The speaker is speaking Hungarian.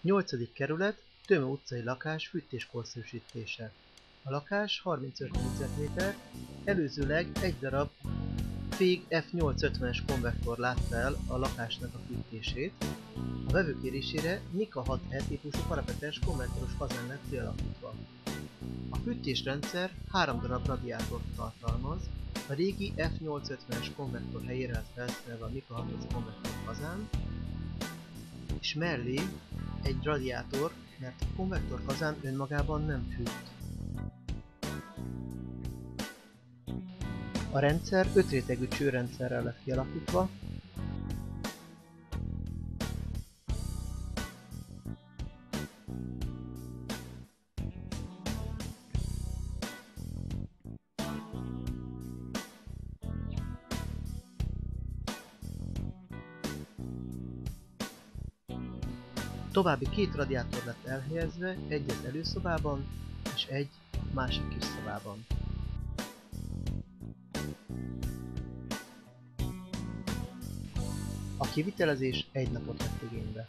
8. kerület, Tömő utcai lakás fűtés-korszerűsítése. A lakás 35 négyzetméter, előzőleg egy darab Fég F850-es konvektor látta el a lakásnak a fűtését. A vevő kérésére Nika 6E típusú parapetes konvektoros fazán lett kialakítva. A fűtésrendszer 3 darab radiátort tartalmaz, a régi F850-es konvektor helyére lett felszerelve a Nika 6-os konvektor fazán, és mellé egy radiátor, mert a konvektor fazán önmagában nem fűt. A rendszer 5 rétegű csőrendszerrel lett kialakítva, további 2 radiátor lett elhelyezve, egy az előszobában és egy másik kis szobában. A kivitelezés 1 napot vett igénybe.